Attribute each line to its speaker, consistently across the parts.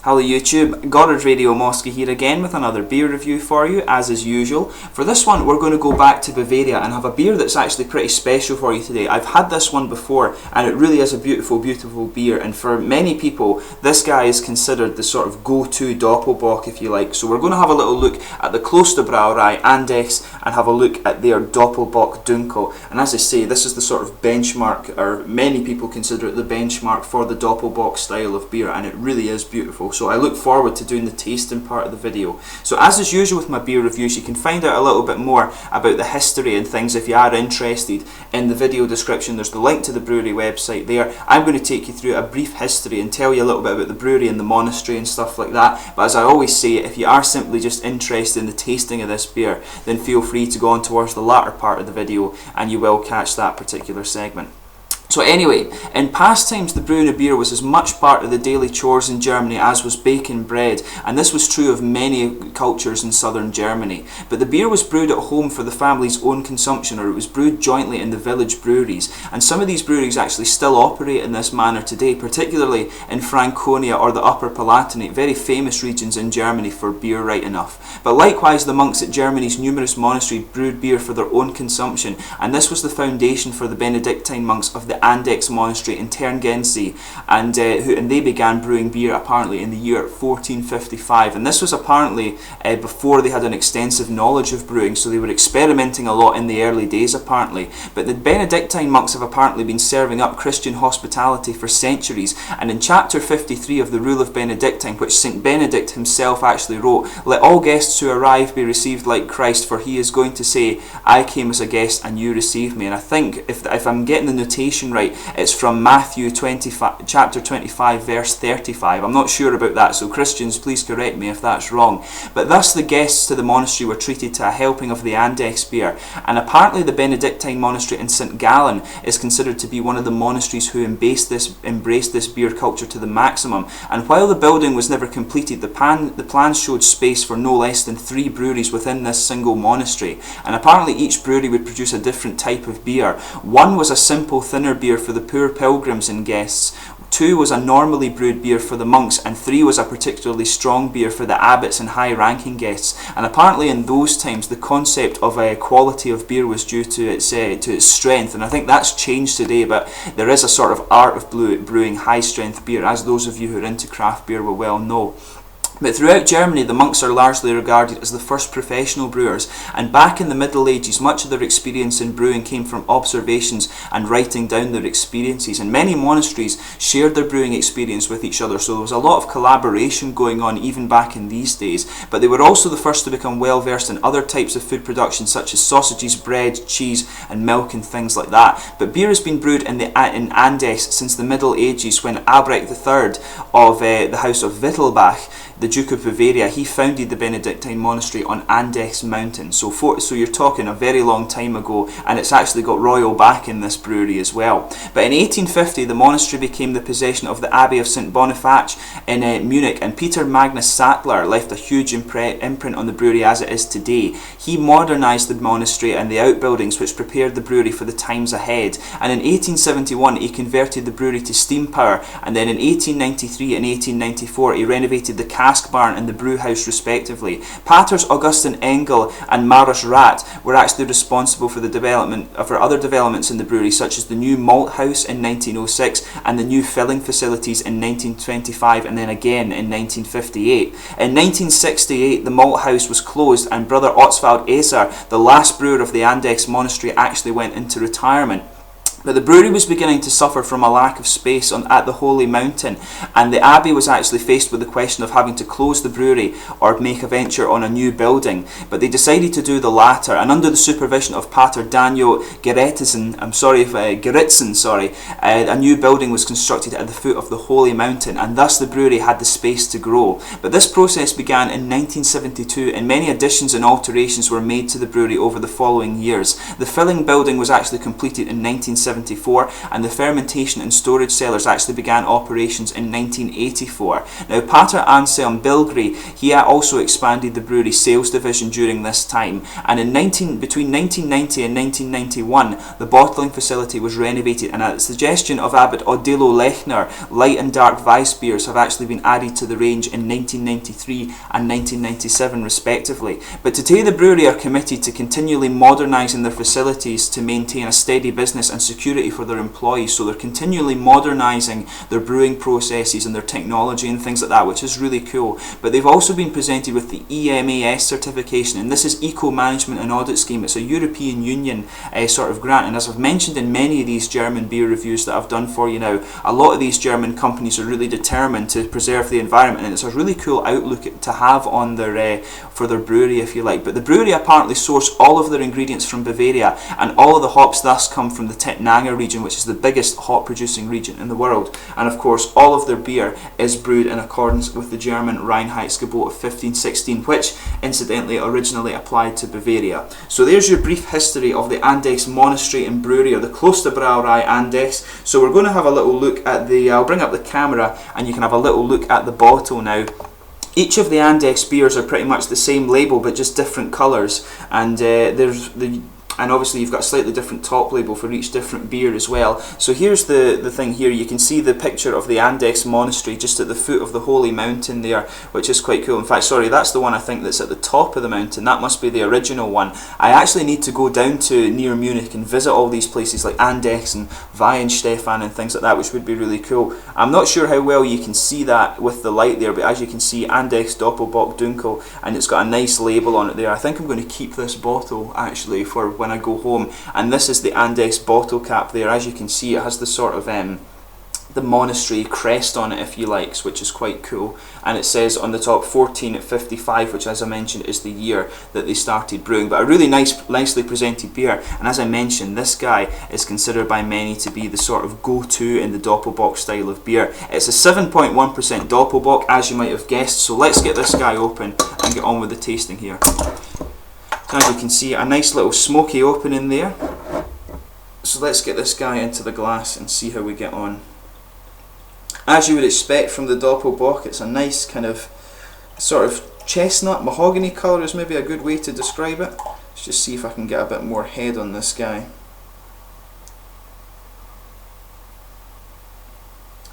Speaker 1: Hello YouTube, Goddard Radio Mosca here again with another beer review for you, as is usual. For this one we're going to go back to Bavaria and have a beer that's actually pretty special for you today. I've had this one before and it really is a beautiful beer, and for many people this guy is considered the sort of go-to Doppelbock, if you like. So we're going to have a little look at the Klosterbrauerei Andechs and have a look at their Doppelbock Dunkel. And as I say, this is the sort of benchmark, or many people consider it the benchmark for the Doppelbock style of beer, and it really is beautiful. So I look forward to doing the tasting part of the video. So as is usual with my beer reviews, you can find out a little bit more about the history and things if you are interested. In the video description there's the link to the brewery website there. I'm going to take you through a brief history and tell you a little bit about the brewery and the monastery and stuff like that. But as I always say, if you are simply just interested in the tasting of this beer, then feel free to go on towards the latter part of the video and you will catch that particular segment. So anyway, in past times the brewing of beer was as much part of the daily chores in Germany as was baking bread, and this was true of many cultures in southern Germany. But the beer was brewed at home for the family's own consumption, or it was brewed jointly in the village breweries, and some of these breweries actually still operate in this manner today, particularly in Franconia or the Upper Palatinate, very famous regions in Germany for beer right enough. But likewise the monks at Germany's numerous monasteries brewed beer for their own consumption, and this was the foundation for the Benedictine monks of the Andechs monastery in Tegernsee, and they began brewing beer apparently in the year 1455, and this was apparently before they had an extensive knowledge of brewing, so they were experimenting a lot in the early days apparently. But the Benedictine monks have apparently been serving up Christian hospitality for centuries, and in chapter 53 of the Rule of Benedictine, which St. Benedict himself actually wrote, "Let all guests who arrive be received like Christ, for he is going to say, I came as a guest and you received me." And I think if I'm getting the notation right, it's from Matthew chapter 25 verse 35. I'm not sure about that, so Christians please correct me if that's wrong. But thus the guests to the monastery were treated to a helping of the Andechs beer, and apparently the Benedictine monastery in St. Gallen is considered to be one of the monasteries who embraced this beer culture to the maximum. And while the building was never completed, the plans showed space for no less than 3 breweries within this single monastery, and apparently each brewery would produce a different type of beer. One was a simple thinner beer for the poor pilgrims and guests, 2 was a normally brewed beer for the monks, and 3 was a particularly strong beer for the abbots and high-ranking guests. And apparently in those times the concept of a quality of beer was due to its strength, and I think that's changed today, but there is a sort of art of brewing high-strength beer, as those of you who are into craft beer will well know. But throughout Germany, the monks are largely regarded as the first professional brewers, and back in the Middle Ages, much of their experience in brewing came from observations and writing down their experiences, and many monasteries shared their brewing experience with each other, so there was a lot of collaboration going on even back in these days. But they were also the first to become well versed in other types of food production, such as sausages, bread, cheese and milk and things like that. But beer has been brewed in Andechs since the Middle Ages, when Albrecht III of the House of Wittelbach, the Duke of Bavaria, he founded the Benedictine monastery on Andechs mountain. So you're talking a very long time ago, and it's actually got royal back in this brewery as well. But in 1850 the monastery became the possession of the Abbey of St. Boniface in Munich, and Peter Magnus Sattler left a huge imprint on the brewery as it is today. He modernised the monastery and the outbuildings, which prepared the brewery for the times ahead, and in 1871 he converted the brewery to steam power, and then in 1893 and 1894 he renovated the cask barn and the brew house respectively. Paters Augustin Engel and Maros Rat were actually responsible for other developments in the brewery, such as the new malt house in 1906 and the new filling facilities in 1925, and then again in 1958. In 1968 the malt house was closed, and Brother Oswald Esser, the last brewer of the Andechs monastery, actually went into retirement. But the brewery was beginning to suffer from a lack of space at the Holy Mountain, and the Abbey was actually faced with the question of having to close the brewery or make a venture on a new building. But they decided to do the latter, and under the supervision of Pater Daniel Geritzen, a new building was constructed at the foot of the Holy Mountain, and thus the brewery had the space to grow. But this process began in 1972, and many additions and alterations were made to the brewery over the following years. The filling building was actually completed in 1973, 1974, and the fermentation and storage cellars actually began operations in 1984. Now, Pater Anselm Bilgry, he also expanded the brewery sales division during this time, and between 1990 and 1991, the bottling facility was renovated, and at the suggestion of Abbot Odilo Lechner, light and dark Weiss beers have actually been added to the range in 1993 and 1997 respectively. But today the brewery are committed to continually modernising their facilities to maintain a steady business and security for their employees, so they're continually modernising their brewing processes and their technology and things like that, which is really cool. But they've also been presented with the EMAS certification, and this is Eco Management and Audit Scheme. It's a European Union sort of grant, and as I've mentioned in many of these German beer reviews that I've done for you now, a lot of these German companies are really determined to preserve the environment, and it's a really cool outlook to have on their for their brewery, if you like. But the brewery apparently source all of their ingredients from Bavaria, and all of the hops thus come from the Tettnanger region, which is the biggest hop producing region in the world. And of course all of their beer is brewed in accordance with the German Reinheitsgebot of 1516, which incidentally originally applied to Bavaria. So there's your brief history of the Andechs monastery and brewery, or the Klosterbrauerei Andechs. So we're going to have a little look at the, I'll bring up the camera and you can have a little look at the bottle now. Each of the Andechs beers are pretty much the same label but just different colours, and and obviously you've got a slightly different top label for each different beer as well. So here's the thing here, you can see the picture of the Andechs monastery just at the foot of the holy mountain there, which is quite cool. In fact, sorry, that's the one I think that's at the top of the mountain. That must be the original one. I actually need to go down to near Munich and visit all these places like Andechs and Weihenstephan and things like that, which would be really cool. I'm not sure how well you can see that with the light there, but as you can see, Andechs Doppelbock Dunkel, and it's got a nice label on it there. I think I'm going to keep this bottle actually for when I go home, and this is the Andechs bottle cap there. As you can see, it has the sort of the monastery crest on it, if you like, which is quite cool, and it says on the top 1455, which as I mentioned is the year that they started brewing. But a really nicely presented beer, and as I mentioned, this guy is considered by many to be the sort of go-to in the Doppelbock style of beer. It's a 7.1% Doppelbock, as you might have guessed, so let's get this guy open and get on with the tasting here. So as you can see, a nice little smoky opening there. So let's get this guy into the glass and see how we get on. As you would expect from the Doppelbock, it's a nice kind of sort of chestnut, mahogany colour is maybe a good way to describe it. Let's just see if I can get a bit more head on this guy.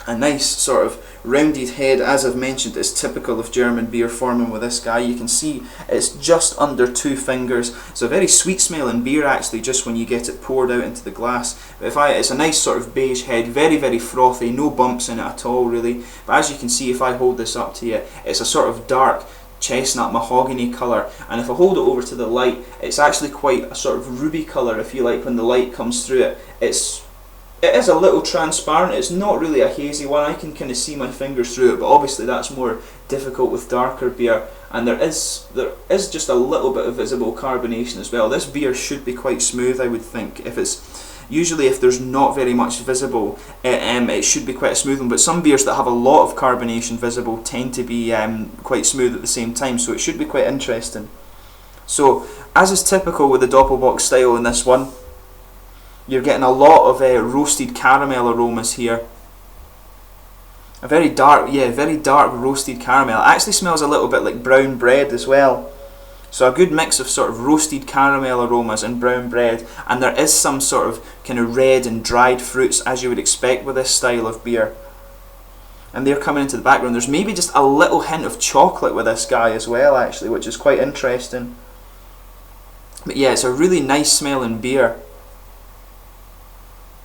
Speaker 1: A nice sort of rounded head, as I've mentioned, is typical of German beer forming with this guy. You can see it's just under 2 fingers. It's a very sweet smelling beer actually, just when you get it poured out into the glass. But it's a nice sort of beige head, very, very frothy, no bumps in it at all really. But as you can see, if I hold this up to you, it's a sort of dark chestnut mahogany colour, and if I hold it over to the light, it's actually quite a sort of ruby colour, if you like, when the light comes through it. It is a little transparent, it's not really a hazy one, I can kind of see my fingers through it, but obviously that's more difficult with darker beer, and there is just a little bit of visible carbonation as well. This beer should be quite smooth, I would think. Usually if there's not very much visible, it should be quite a smooth one, but some beers that have a lot of carbonation visible tend to be quite smooth at the same time, so it should be quite interesting. So, as is typical with the Doppelbock style in this one, you're getting a lot of roasted caramel aromas here. A very dark roasted caramel. It actually smells a little bit like brown bread as well. So a good mix of sort of roasted caramel aromas and brown bread, and there is some sort of kind of red and dried fruits, as you would expect with this style of beer. And they're coming into the background. There's maybe just a little hint of chocolate with this guy as well actually, which is quite interesting. But yeah, it's a really nice smelling beer.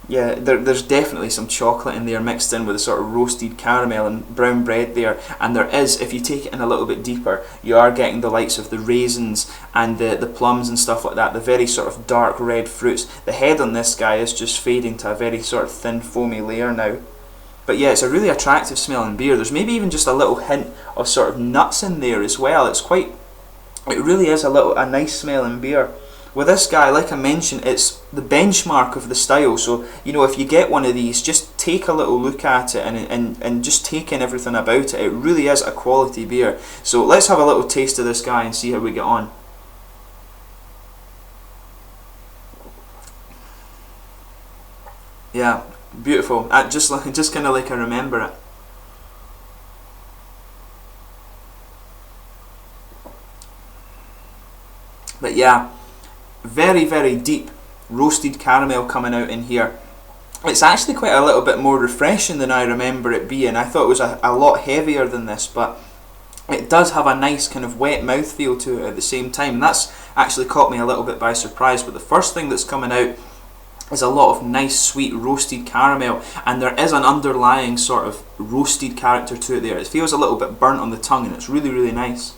Speaker 1: Yeah, there's definitely some chocolate in there mixed in with a sort of roasted caramel and brown bread there, and there is, if you take it in a little bit deeper, you are getting the likes of the raisins and the plums and stuff like that, the very sort of dark red fruits. The head on this guy is just fading to a very sort of thin foamy layer now. But yeah, it's a really attractive smelling beer. There's maybe even just a little hint of sort of nuts in there as well. It really is a nice smelling beer. With this guy, like I mentioned, it's the benchmark of the style, so you know, if you get one of these, just take a little look at it and just take in everything about it. It really is a quality beer. So let's have a little taste of this guy and see how we get on. Beautiful. Just kind of like I remember it. But yeah, very, very deep roasted caramel coming out in here. It's actually quite a little bit more refreshing than I remember it being. I thought it was a lot heavier than this, but it does have a nice kind of wet mouthfeel to it at the same time, and that's actually caught me a little bit by surprise. But the first thing that's coming out is a lot of nice sweet roasted caramel, and there is an underlying sort of roasted character to it there. It feels a little bit burnt on the tongue, and it's really, really nice.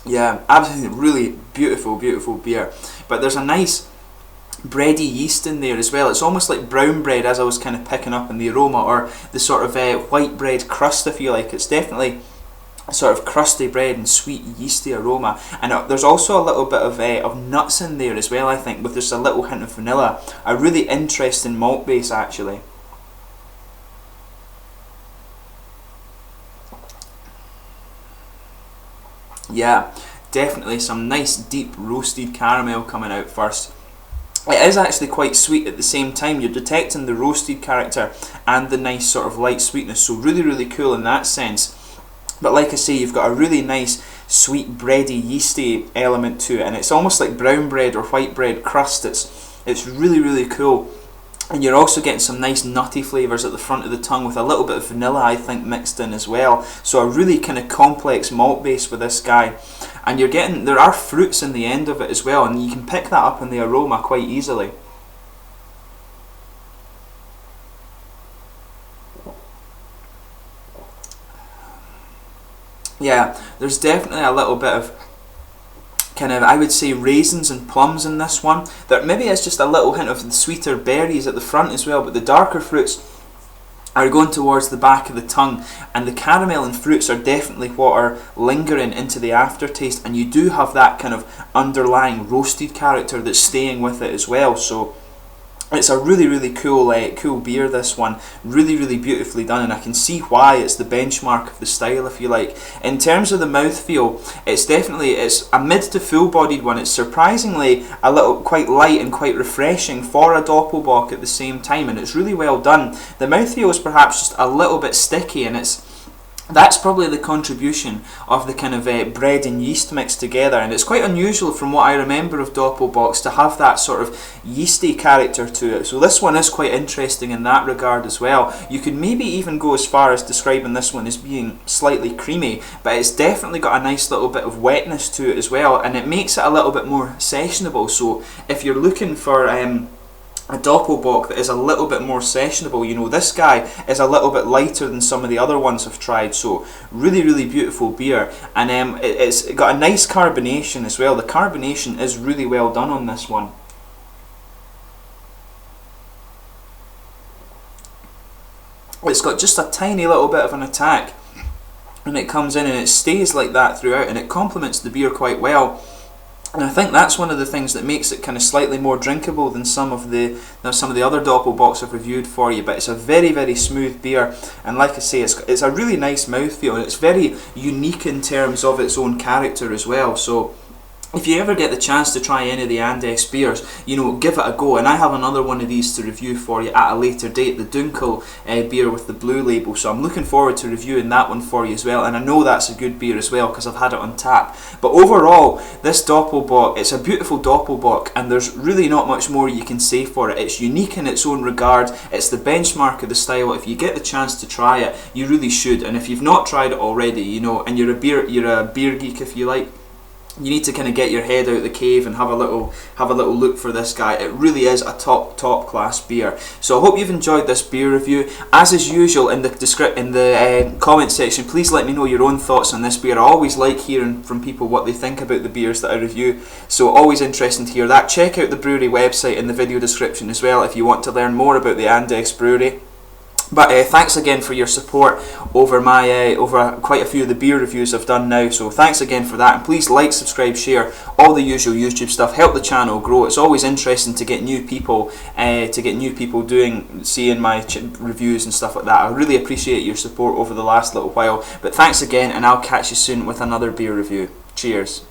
Speaker 1: Yeah, absolutely, really beautiful, beautiful beer. But there's a nice bready yeast in there as well. It's almost like brown bread, as I was kind of picking up in the aroma, or the sort of white bread crust, if you like. It's definitely a sort of crusty bread and sweet yeasty aroma. And there's also a little bit of nuts in there as well, I think, with just a little hint of vanilla. A really interesting malt base, actually. Yeah, definitely some nice deep roasted caramel coming out first. It is actually quite sweet at the same time. You're detecting the roasted character and the nice sort of light sweetness, so really, really cool in that sense. But like I say, you've got a really nice sweet bready yeasty element to it, and it's almost like brown bread or white bread crust. It's really, really cool. And you're also getting some nice nutty flavours at the front of the tongue, with a little bit of vanilla, I think, mixed in as well. So a really kind of complex malt base with this guy. And you're getting, there are fruits in the end of it as well, and you can pick that up in the aroma quite easily. Yeah, there's definitely a little bit of kind of, I would say, raisins and plums in this one. There maybe is just a little hint of the sweeter berries at the front as well, but the darker fruits are going towards the back of the tongue, and the caramel and fruits are definitely what are lingering into the aftertaste, and you do have that kind of underlying roasted character that's staying with it as well. So it's a really, really cool cool beer, this one. Really, really beautifully done, and I can see why it's the benchmark of the style, if you like. In terms of the mouthfeel, it's a mid to full-bodied one. It's surprisingly a little quite light and quite refreshing for a Doppelbock at the same time, and it's really well done. The mouthfeel is perhaps just a little bit sticky, and that's probably the contribution of the kind of bread and yeast mixed together, and it's quite unusual from what I remember of Doppelbocks to have that sort of yeasty character to it. So this one is quite interesting in that regard as well. You could maybe even go as far as describing this one as being slightly creamy, but it's definitely got a nice little bit of wetness to it as well, and it makes it a little bit more sessionable. So if you're looking for a Doppelbock that is a little bit more sessionable, you know, this guy is a little bit lighter than some of the other ones I've tried. So really, really beautiful beer, and it's got a nice carbonation as well. The carbonation is really well done on this one. It's got just a tiny little bit of an attack, and it comes in and it stays like that throughout, and it complements the beer quite well. And I think that's one of the things that makes it kind of slightly more drinkable than some of the other Doppelbocks I've reviewed for you. But it's a very, very smooth beer, and like I say, it's a really nice mouthfeel, and it's very unique in terms of its own character as well. So if you ever get the chance to try any of the Andechs beers, you know, give it a go. And I have another one of these to review for you at a later date, the Dunkel beer with the blue label. So I'm looking forward to reviewing that one for you as well. And I know that's a good beer as well because I've had it on tap. But overall, this Doppelbock, it's a beautiful Doppelbock, and there's really not much more you can say for it. It's unique in its own regard. It's the benchmark of the style. If you get the chance to try it, you really should. And if you've not tried it already, you know, and you're a beer geek, if you like, you need to kind of get your head out of the cave and have a little look for this guy. It really is a top class beer. So I hope you've enjoyed this beer review. As is usual, in the comment section, please let me know your own thoughts on this beer. I always like hearing from people what they think about the beers that I review, so always interesting to hear that. Check out the brewery website in the video description as well if you want to learn more about the Andechs brewery. But thanks again for your support over quite a few of the beer reviews I've done now. So thanks again for that, and please like, subscribe, share, all the usual YouTube stuff. Help the channel grow. It's always interesting to get new people seeing my reviews and stuff like that. I really appreciate your support over the last little while. But thanks again, and I'll catch you soon with another beer review. Cheers.